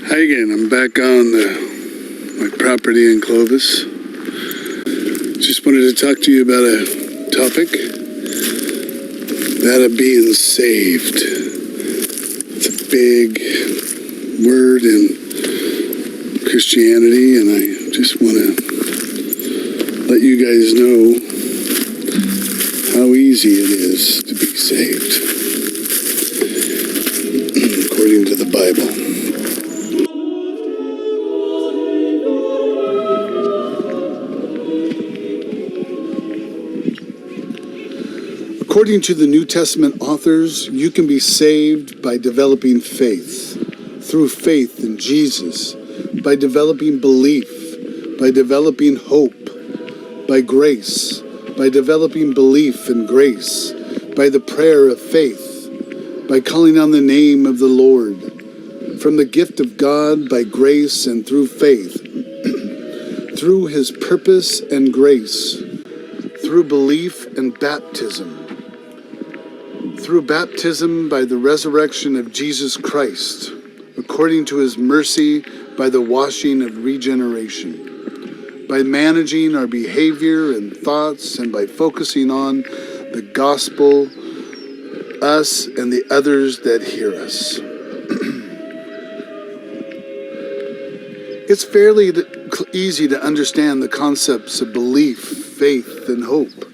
Hi again. I'm back on my property in Clovis. Just wanted to talk to you about a topic, that of being saved. It's a big word in Christianity, and I just want to let you guys know how easy it is to be saved, according to the Bible. According to the New Testament authors, you can be saved by developing faith, through faith in Jesus, by developing belief, by developing hope, by grace, by developing belief and grace, by the prayer of faith, by calling on the name of the Lord, from the gift of God by grace and through faith, through his purpose and grace, through belief and baptism, through baptism by the resurrection of Jesus Christ, according to his mercy by the washing of regeneration, by managing our behavior and thoughts, and by focusing on the gospel, us and the others that hear us. It's fairly easy to understand the concepts of belief, faith, and hope.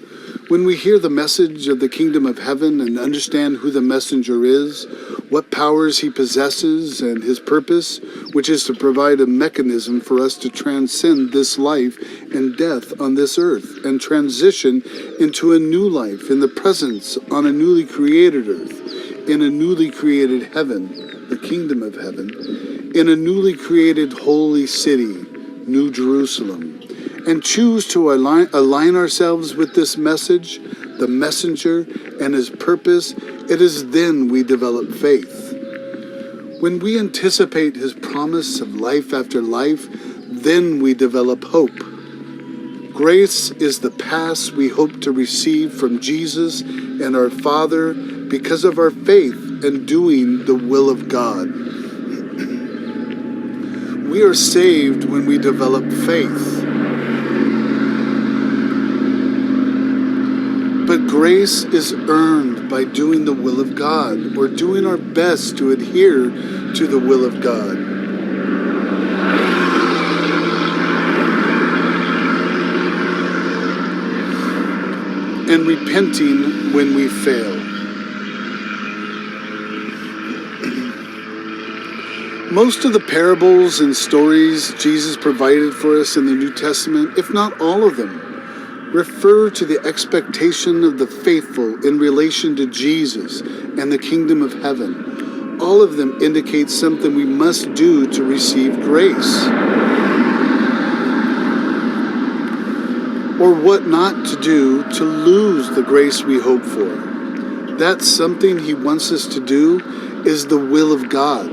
When we hear the message of the kingdom of heaven and understand who the messenger is, what powers he possesses, and his purpose, which is to provide a mechanism for us to transcend this life and death on this earth and transition into a new life in the presence on a newly created earth, in a newly created heaven, the kingdom of heaven, in a newly created holy city, New Jerusalem, and choose to align ourselves with this message, the messenger, and his purpose, it is then we develop faith. When we anticipate his promise of life after life, then we develop hope. Grace is the pass we hope to receive from Jesus and our Father because of our faith and doing the will of God. We are saved when we develop faith. But grace is earned by doing the will of God, or doing our best to adhere to the will of God. And repenting when we fail. Most of the parables and stories Jesus provided for us in the New Testament, if not all of them, refer to the expectation of the faithful in relation to Jesus and the kingdom of heaven. All of them indicate something we must do to receive grace, or what not to do to lose the grace we hope for. That's something he wants us to do, is the will of God.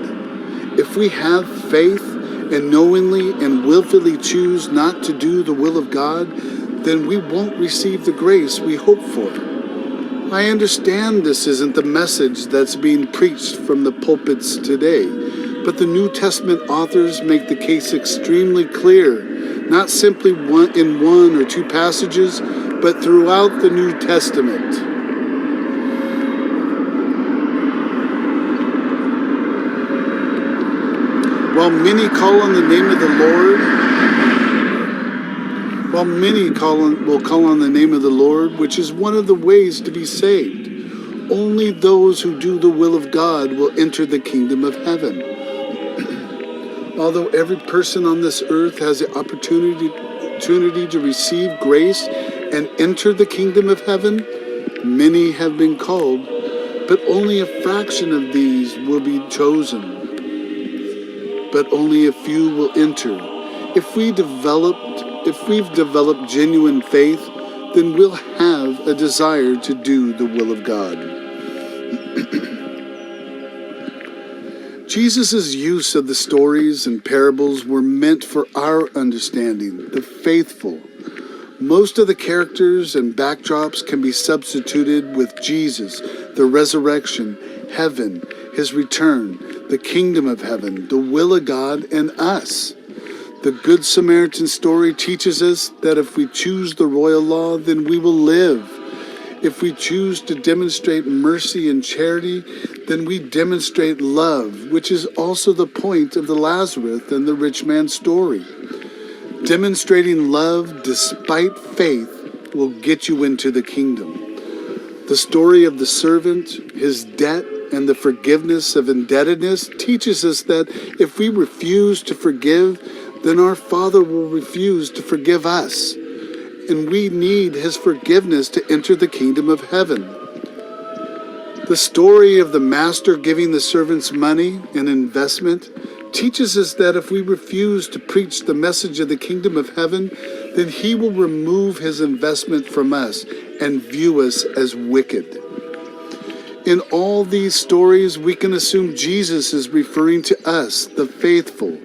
If we have faith and knowingly and willfully choose not to do the will of God, then we won't receive the grace we hope for. I understand this isn't the message that's being preached from the pulpits today, but the New Testament authors make the case extremely clear, not simply in one or two passages, but throughout the New Testament. While many call on the name of the Lord, will call on the name of the Lord, which is one of the ways to be saved. Only those who do the will of God will enter the kingdom of heaven. Although every person on this earth has the opportunity to receive grace and enter the kingdom of heaven, many have been called, but only a fraction of these will be chosen. But only a few will enter. If we've developed genuine faith, then we'll have a desire to do the will of God. Jesus' use of the stories and parables were meant for our understanding, the faithful. Most of the characters and backdrops can be substituted with Jesus, the resurrection, heaven, his return, the kingdom of heaven, the will of God, and us. The Good Samaritan story teaches us that if we choose the royal law, then we will live. If we choose to demonstrate mercy and charity, then we demonstrate love, which is also the point of the Lazarus and the rich man's story. Demonstrating love despite faith will get you into the kingdom. The story of the servant, his debt, and the forgiveness of indebtedness teaches us that if we refuse to forgive, then our Father will refuse to forgive us. And we need his forgiveness to enter the kingdom of heaven. The story of the master giving the servants money and investment teaches us that if we refuse to preach the message of the kingdom of heaven, then he will remove his investment from us and view us as wicked. In all these stories, we can assume Jesus is referring to us, the faithful.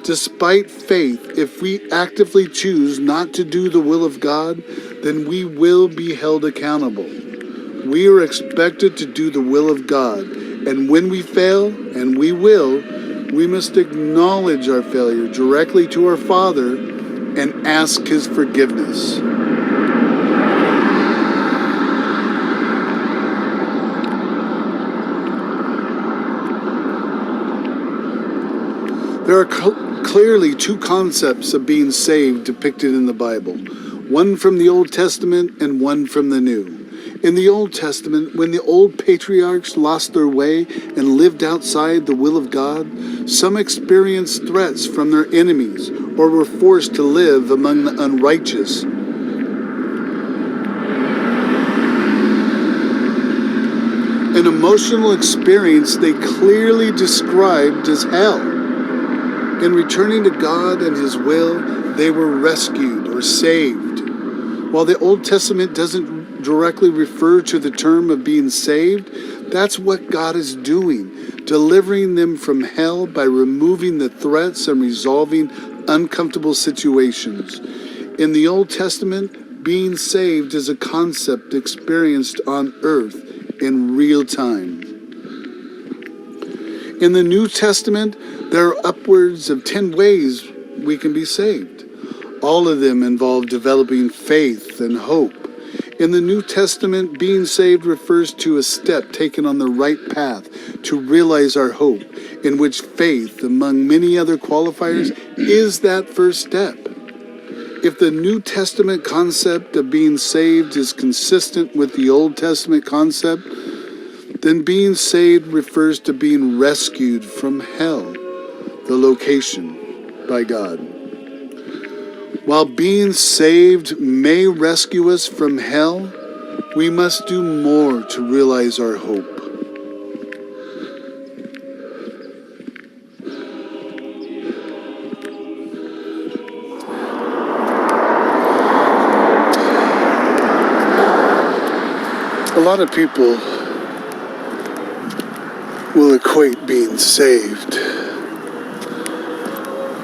Despite faith, if we actively choose not to do the will of God, then we will be held accountable. We are expected to do the will of God, and when we fail, and we will, we must acknowledge our failure directly to our Father and ask his forgiveness. There are clearly two concepts of being saved depicted in the Bible, one from the Old Testament and one from the New. In the Old Testament, when the old patriarchs lost their way and lived outside the will of God, some experienced threats from their enemies or were forced to live among the unrighteous. An emotional experience they clearly described as hell. In returning to God and his will, they were rescued or saved. While the Old Testament doesn't directly refer to the term of being saved, that's what God is doing, delivering them from hell by removing the threats and resolving uncomfortable situations. In the Old Testament, being saved is a concept experienced on earth in real time. In the New Testament, there are upwards of 10 ways we can be saved. All of them involve developing faith and hope. In the New Testament, being saved refers to a step taken on the right path to realize our hope, in which faith, among many other qualifiers, is that first step. If the New Testament concept of being saved is consistent with the Old Testament concept, then being saved refers to being rescued from hell, the location, by God. While being saved may rescue us from hell, we must do more to realize our hope. A lot of people will equate being saved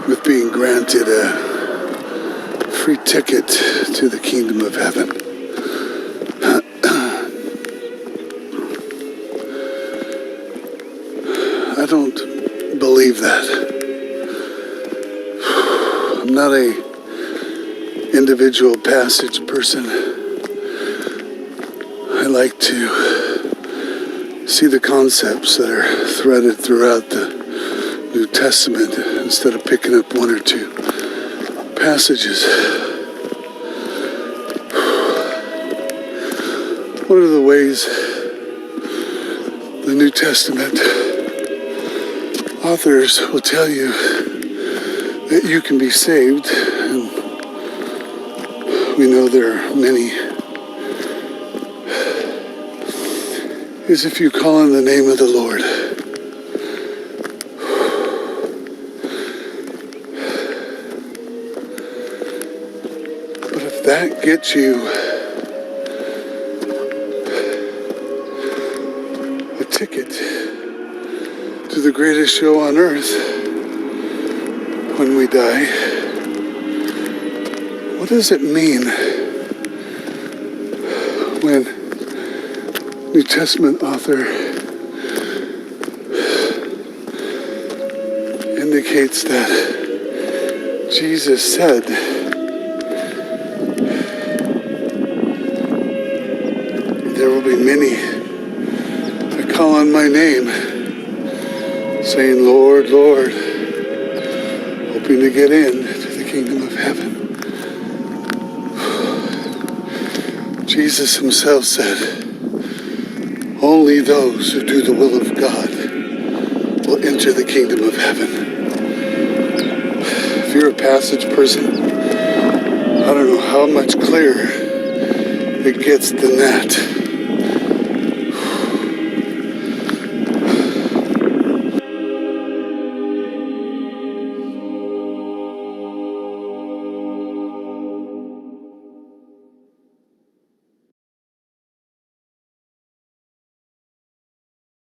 with being granted a free ticket to the kingdom of heaven. I don't believe that. I'm not a individual passage person. I like to see the concepts that are threaded throughout the New Testament instead of picking up one or two passages. One of the ways the New Testament authors will tell you that you can be saved, and we know there are many, is if you call on the name of the Lord. But if that gets you a ticket to the greatest show on earth when we die, what does it mean when New Testament author indicates that Jesus said, there will be many that call on my name, saying, Lord, Lord, hoping to get into the kingdom of heaven. Jesus himself said, only those who do the will of God will enter the kingdom of heaven. If you're a passage person, I don't know how much clearer it gets than that.